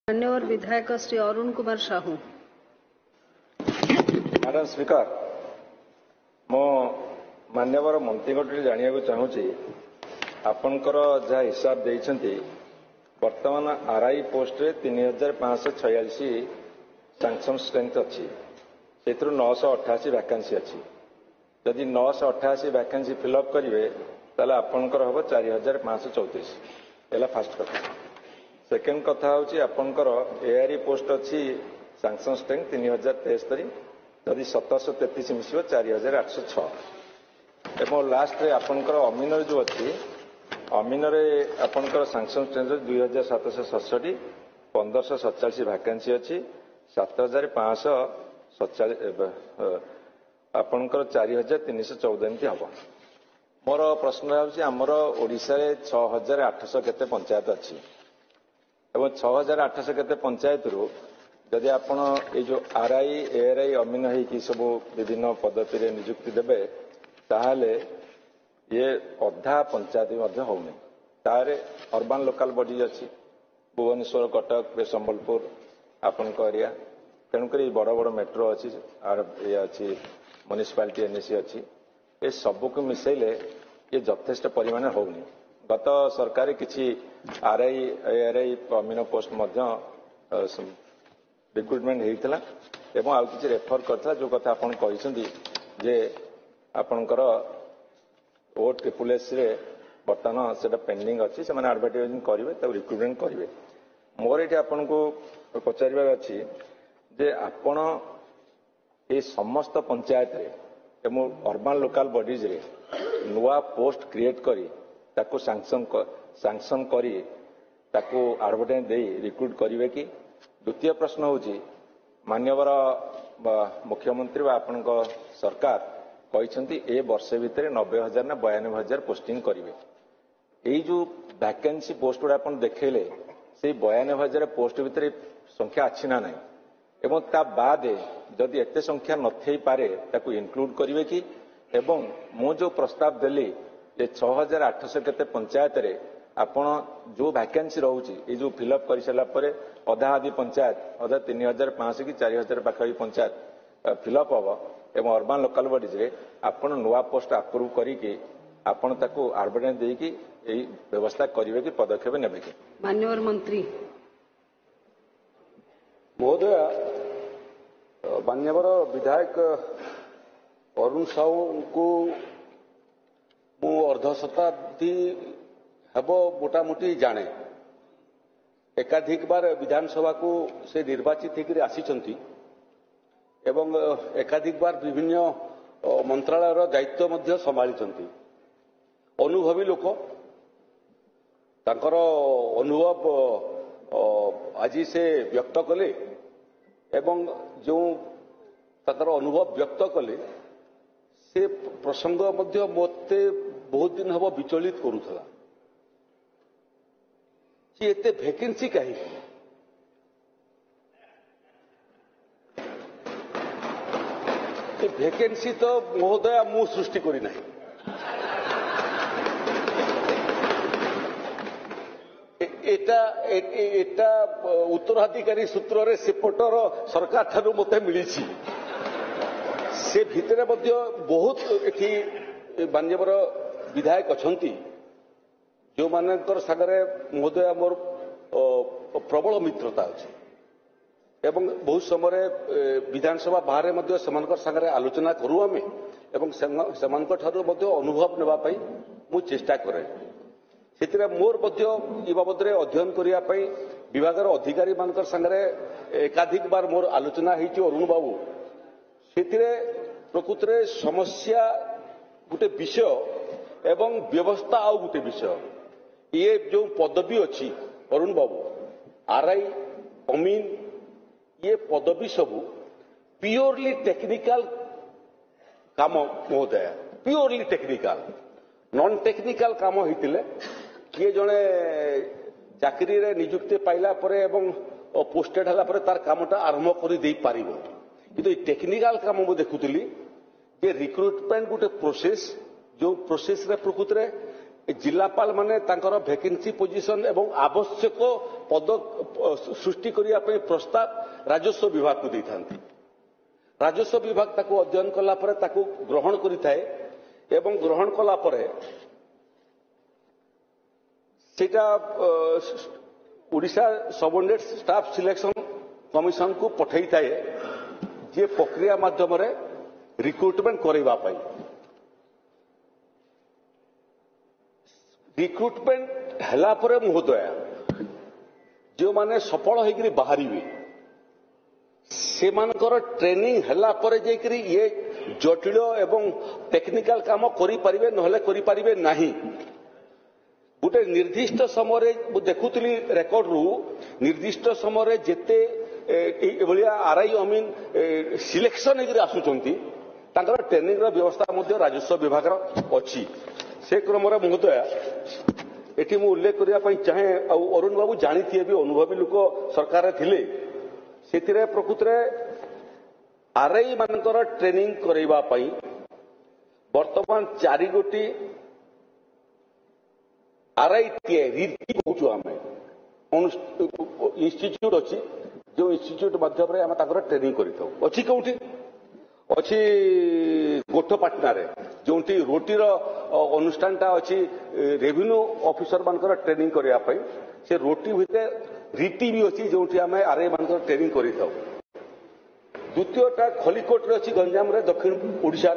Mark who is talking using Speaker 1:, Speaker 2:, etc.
Speaker 1: मान्यवर विधायक Shri Arun Kumar Sahu.
Speaker 2: Madam speaker, मो मान्यवर मंत्री जाना चाहूँगी आपणकर जहाँ हिसाब देइछंती वर्तमान आरआई पोस्ट रे 3546 सैंक्शन स्ट्रेंथ अच्छी से 988 वैकेंसी अच्छी। जदि 988 वैकेंसी फिलअप करेंगे ताले आपणकर हम 4534 एला फास्ट कथा। सेकेंड कथा हूँ आपणकर एआरई पोस्ट अच्छी सैंक्शन स्ट्रेंथ 3073 जदि 1733 मिसिव 4806 एवं लास्ट रे आपणकर अमीनर जो अच्छी अमीनर आपणकर सैंक्शन स्ट्रेंथ 2767 1547 वैकेंसी अच्छी 7547 आपणकर 4314 एमती हम। मोर प्रश्न आमर ओडिशा रे 6800 केते पंचायत अच्छी एवं 6800 केते पंचायत रु जदि आपण ये जो आरआई एआरआई अमीन होगी सब विभिन्न पदवी रे नियुक्ति देबे ताहले ये अधा पंचायत होनी तारे अर्बान लोकल बॉडीज अच्छी भुवनेश्वर कटक संबलपुर आपण एरिया तेणुक बड़ बड़ मेट्रो अच्छी ये अच्छी म्युनिसिपालिटी एनएसी अच्छी ये सबको मिसेले ये यथेष्ट परिमाण होनी। गत सरकार किसी आरआई एआरआई अमीन पोस्ट रिक्रुटमेंट होता एवं आउ किसी रेफर करता जो कथा आपन कहिसेंती जे आपनकर ओ ट्रिपल एस रे बर्तमान से पेंडिंग अच्छी से एडवर्टाइजिंग करेंगे तब रिक्रुटमेंट करेंगे। मोर ये आपन को पचार अच्छी जे आपण ये समस्त पंचायत रे एवं अर्बान लोकल बॉडीज रे नुआ पोस्ट क्रिएट करी ताको सैंक्शन करी ताको एडवर्टाइज दे रिक्रुट करेंगे कि। द्वितीय प्रश्न होची मान्यवर मुख्यमंत्री व आपण सरकार कहते ए वर्ष भितर 90,000 ना 92,000 पोस्टिंग करेंगे। यही जो वैकेंसी पोस्ट गुड़ा आप देखले से 92,000 पोस्ट भितर संख्या अच्छी ना नहीं एवं ता बाद जदि एते संख्या नथई पारे ताकू इनक्लूड करेंगे कि। एवं मु जो प्रस्ताव देली ये 6800 केते पंचायत रे आपण जो वैकेंसी रोचे ये जो फिलअप कर सारा अधा आदि पंचायत अधा 3500 कि 4000 पाखापी पंचायत फिलअप हम एवं अर्बान लोकल बॉडीज रे आपण नुआ पोस्ट अप्रूव करिके आपण ताको एडवर्टाइज देकी एई व्यवस्था करिवे कि पदक्षेप नेबे कि।
Speaker 1: मान्यवर मंत्री
Speaker 3: महोदय मान्यवर विधायक अरुण साहू को मु अर्ध शताब्दी हेब मोटामोटी जाने एकाधिक बार विधानसभा को से निर्वाचित होकर आसीचंती एवं एकाधिक बार विभिन्न मंत्रालय दायित्व मध्य संभाली अनुभवी लोक तांकर अनुभव आज से व्यक्त कले एवं जो तांकर अनुभव व्यक्त कले से प्रसंग मध्य मते बहुत दिन हम विचलित करूला कि एते वैकेंसी कहीं वैकेंसी तो महोदय मु सृष्टि करी नहीं एटा उत्तराधिकारी सूत्र रे सेपटर सरकार ठारू मते मिली से भितर मध्य बहुत एठी मान्यवर विधायक अछंती जो मानकर सागरे महोदय मोर प्रबल मित्रता अच्छी एवं बहुत समय विधानसभा बाहर मध्य समानकर सागरे आलोचना करू आमे एवं समानकर ठारू मध्य अनुभव नेबा पई मु चेष्टा करे सेतिरे मोर मध्य ई बाबद रे अध्ययन करिया पई विभागर अधिकारी मानकर सागरे एकाधिक बार मोर आलोचना हेची अरुण बाबू सेतिरे प्रकृतरे समस्या गोटे विषय एवं व्यवस्था आउ गोटे विषय ये जो पदवी अच्छी अरुण बाबू आरआई अमीन ये पदवी सबू प्योरली टेक्निकल काम महोदय प्योरली टेक्निकल नॉन टेक्निकल काम होते किए जड़े चाकरी रे नियुक्ति पाइला परे एवं पोस्टेड हला परे तार कामटा आरंभ कर दे पारिबो किंतु टेक्निकल काम मु देखुतली जे रिक्रुटमेंट गोटे प्रोसेस जो प्रोसेस रे प्रकृत रे जिलापाल माने तांकर वैकेंसी पोजीशन एवं आवश्यक पद सृष्टि करिया पे प्रस्ताव राजस्व विभाग को देथांती। राजस्व विभाग ताको अध्ययन कला परे ताको ग्रहण करिथाए एवं ग्रहण कला परे सेटा Odisha subordinate staff selection commission को पठाई थाए जे प्रक्रिया माध्यम रे रिक्रुटमेंट करैबा पाई। रिक्रुटमेंट हला परे महोदय जो माने सफल होइकरी बाहरिबे सेमानकर ट्रेनिंग हला परे जेकरी ये जटिल एवं टेक्निकल काम करि परिबे नहले करि परिबे नाही। गोटे निर्दिष्ट समय देखुली रेकर्ड रु निर्दिष्ट समय जेते एभलिया आरआई अमीन सिलेक्शन होकर आसुचंती तांकर ट्रेनिंग रो व्यवस्था मध्य राजस्व विभाग अच्छी। से क्रम महोदय एटी मु उल्लेख करने चाहे अरुण बाबू जानी भी अनुभवी लोक सरकार थिले से प्रकृत आरआई मानकर ट्रेनिंग करैबा पई वर्तमान 4 गोटी आरआई रीति कहूँ आम इन्स्टिट्यूट अच्छी जो इन्स्टिट्यूट माध्यम आम ट्रेनिंग करी कौटी अच्छी गोठपाटना जो रोटीर अनुष्ठान अच्छी रेवेन्यू ऑफिसर मानकर ट्रेनिंग करने से रोटी भितर रीति भी अच्छी जो आम आरआई मानकर ट्रेनिंग करी। द्वितीयटा खलिकोट अच्छी गंजाम दक्षिण ओडिशा